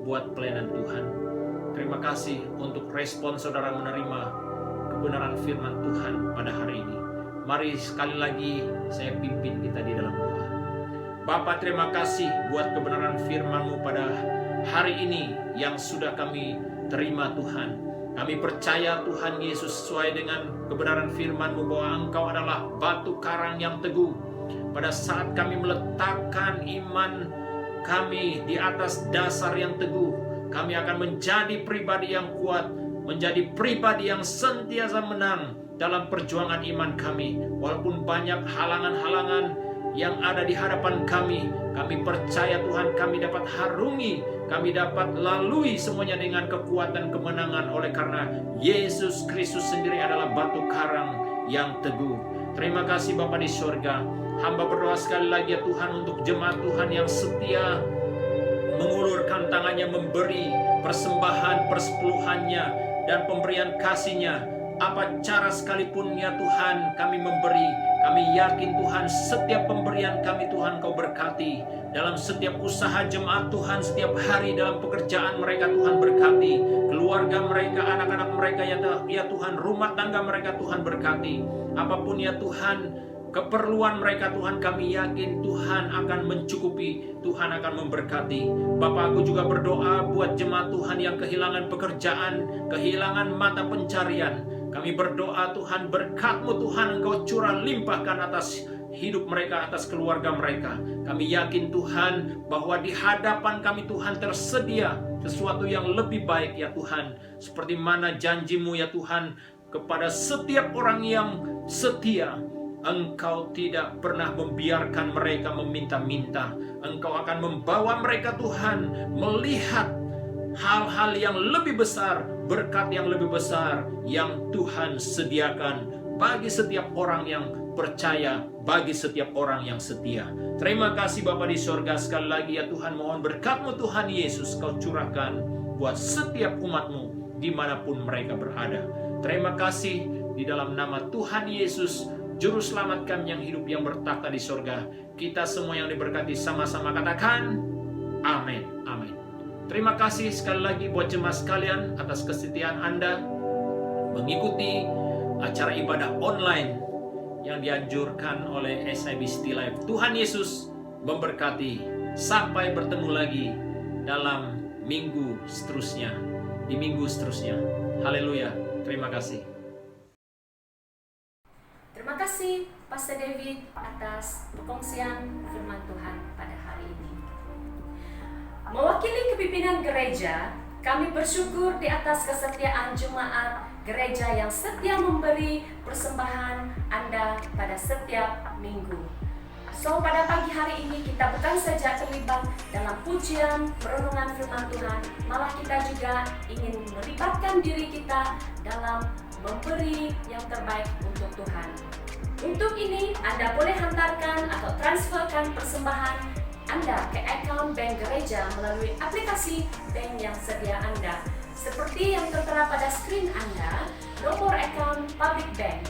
buat pelayanan Tuhan. Terima kasih untuk respon saudara menerima kebenaran firman Tuhan pada hari ini. Mari sekali lagi saya pimpin kita di dalam doa. Bapa, terima kasih buat kebenaran firman-Mu pada hari ini yang sudah kami terima Tuhan. Kami percaya Tuhan Yesus, sesuai dengan kebenaran firman-Mu, bahwa Engkau adalah batu karang yang teguh. Pada saat kami meletakkan iman kami di atas dasar yang teguh, kami akan menjadi pribadi yang kuat, menjadi pribadi yang sentiasa menang dalam perjuangan iman kami. Walaupun banyak halangan-halangan yang ada di hadapan kami. Kami percaya Tuhan, kami dapat harungi, kami dapat lalui semuanya dengan kekuatan kemenangan oleh karena Yesus Kristus sendiri adalah batu karang yang teguh. Terima kasih Bapa di surga. Hamba berdoa sekali lagi ya Tuhan untuk jemaat Tuhan yang setia mengulurkan tangannya memberi persembahan persepuluhannya dan pemberian kasihnya. Apa cara sekalipun ya Tuhan kami memberi, kami yakin Tuhan setiap pemberian kami Tuhan Kau berkati. Dalam setiap usaha jemaat Tuhan, setiap hari dalam pekerjaan mereka Tuhan berkati. Keluarga mereka, anak-anak mereka ya Tuhan, rumah tangga mereka Tuhan berkati. Apapun ya Tuhan keperluan mereka Tuhan, kami yakin Tuhan akan mencukupi, Tuhan akan memberkati. Bapak, aku juga berdoa buat jemaat Tuhan yang kehilangan pekerjaan, kehilangan mata pencarian. Kami berdoa Tuhan, berkat-Mu Tuhan Engkau curah limpahkan atas hidup mereka, atas keluarga mereka. Kami yakin Tuhan bahwa di hadapan kami Tuhan tersedia sesuatu yang lebih baik ya Tuhan. Seperti mana janji-Mu ya Tuhan kepada setiap orang yang setia. Engkau tidak pernah membiarkan mereka meminta-minta. Engkau akan membawa mereka Tuhan melihat hal-hal yang lebih besar, berkat yang lebih besar yang Tuhan sediakan bagi setiap orang yang percaya, bagi setiap orang yang setia. Terima kasih Bapa di sorga, sekali lagi ya Tuhan, mohon berkat-Mu Tuhan Yesus Kau curahkan buat setiap umat-Mu dimanapun mereka berada. Terima kasih di dalam nama Tuhan Yesus, Juru Selamat kami yang hidup yang bertakhta di sorga. Kita semua yang diberkati sama-sama katakan amin, amin. Terima kasih sekali lagi buat jemaat sekalian atas kesetiaan Anda mengikuti acara ibadah online yang dianjurkan oleh SIB City Life. Tuhan Yesus memberkati. Sampai bertemu lagi dalam minggu seterusnya, di minggu seterusnya. Haleluya. Terima kasih. Terima kasih Pastor David atas perkongsian firman Tuhan pada hari ini. Mewakili kepimpinan gereja, kami bersyukur di atas kesetiaan jemaat gereja yang setia memberi persembahan Anda pada setiap minggu. So, pada pagi hari ini kita bukan saja terlibat dalam pujian, perenungan firman Tuhan, malah kita juga ingin melibatkan diri kita dalam memberi yang terbaik untuk Tuhan. Untuk ini, Anda boleh hantarkan atau transferkan persembahan Anda ke account bank gereja melalui aplikasi bank yang sedia Anda. Seperti yang tertera pada skrin Anda, nomor account Public Bank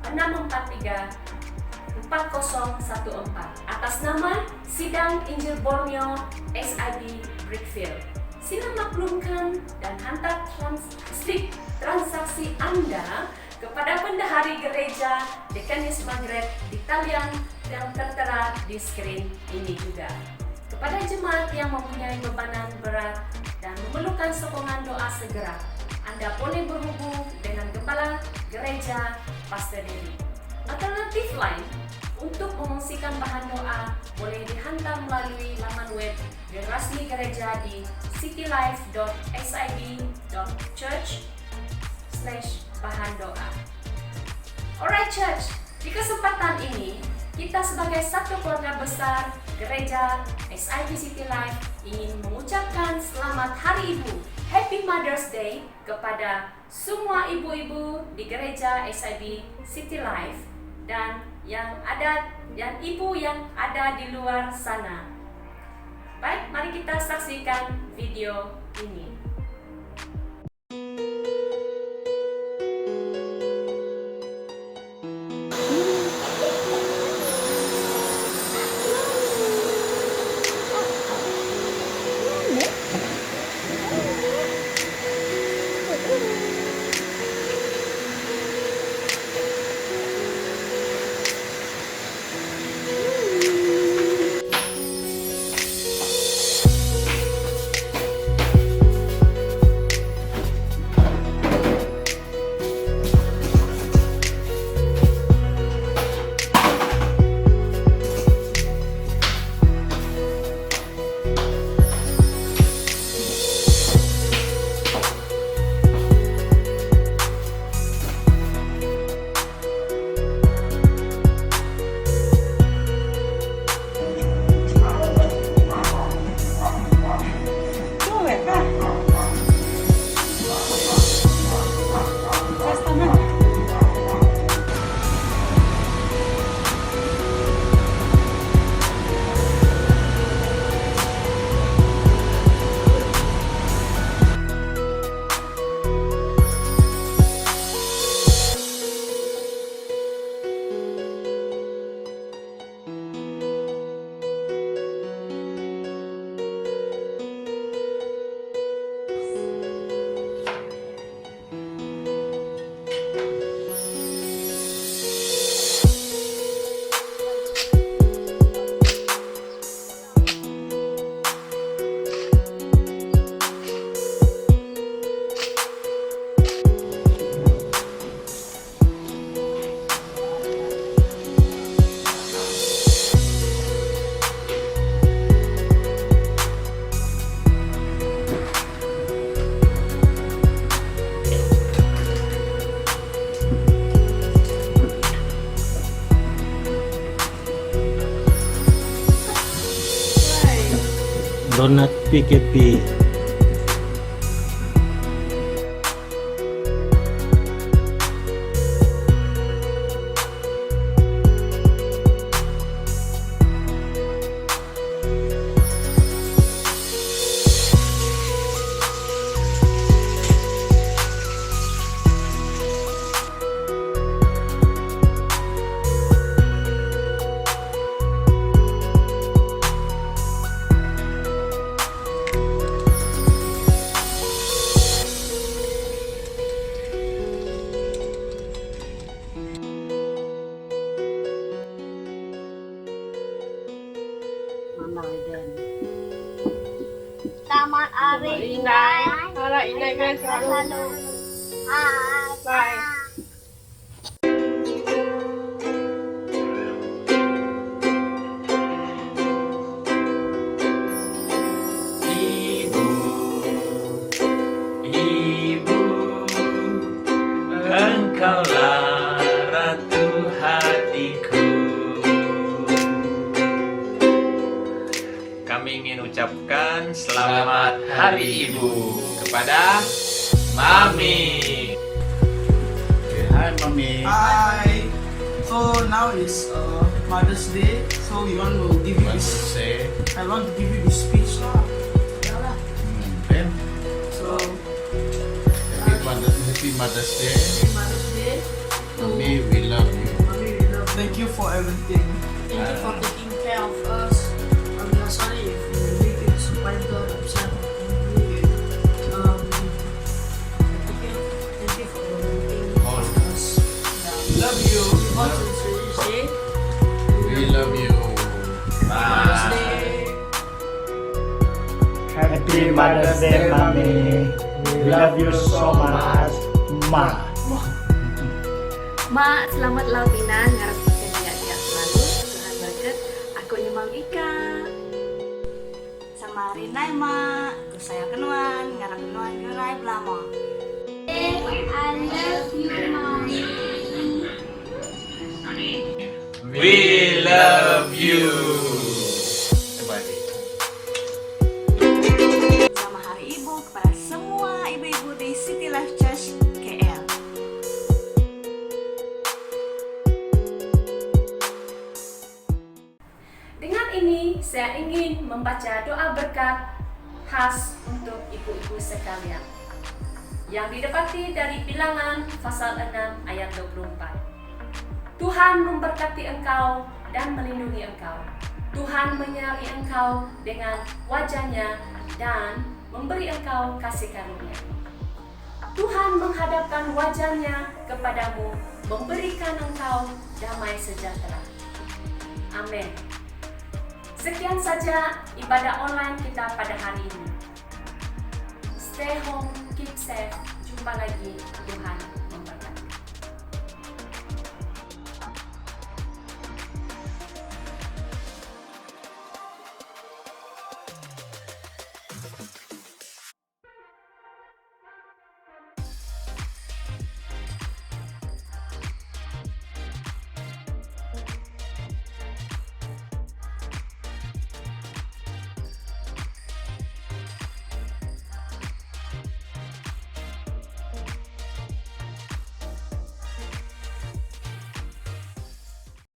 314-643-4014 atas nama Sidang Injil Borneo SIB Brickfield. Sila maklumkan dan hantar slip transaksi Anda kepada Bendahari Gereja Dekanus Margaret di talian yang tertera di skrin ini juga. Kepada jemaat yang mempunyai bebanan berat dan memerlukan sokongan doa segera, Anda boleh berhubung dengan Gembala Gereja Pastor David. Alternatif lain untuk mengungsikan bahan doa boleh dihantar melalui laman web resmi gereja di citylife.sib.church/bahan doa. Alright church, di kesempatan ini kita sebagai satu keluarga besar gereja SIB City Life ingin mengucapkan selamat Hari Ibu, Happy Mother's Day kepada semua ibu-ibu di gereja SIB City Life dan ibu yang ada di luar sana. Baik, mari kita saksikan video ini. Donat PKP. Selamat hari Indah. Hari Indah guys selalu. Bye. Ibu, Ibu, Engkaulah ratu hatiku. Kami ingin ucapkan selamat Hari Ibu kepada Mami. Hi, Mami. Hi. So now is Mother's Day. So we want to give you this. Say, I want to give you this speech lah. then So Happy Mother's Day. Mother's Day. Mami, we love you. Thank you for everything. Thank you for taking care of us. We are sorry if we make you disappointed, upset, or angry. Thank you for everything. All us. Love you. What should you say? we love you. Mother's Day. Happy Mother's Day, Mami. We love you so much, Ma. Mak, selamat lawinan ngarep kita dia selalu. Tuhan berkat. Aku nyemang Ika. Sama Rinai mak, ku saya kenuan, ngarap kenuan gerai belama. I love you, Mommy. We love you. Sama Hari Ibu kepada semua ibu-ibu di City Life Church KL. Dengan ini, saya ingin membaca doa berkat khas untuk ibu-ibu sekalian yang didapati dari Bilangan pasal 6 ayat 24. Tuhan memberkati engkau dan melindungi engkau. Tuhan menyertai engkau dengan wajah-Nya dan memberi engkau kasih karunia. Tuhan menghadapkan wajah-Nya kepadamu, memberikan engkau damai sejahtera. Amin. Sekian saja ibadah online kita pada hari ini. Stay home, keep safe. Jumpa lagi, Tuhan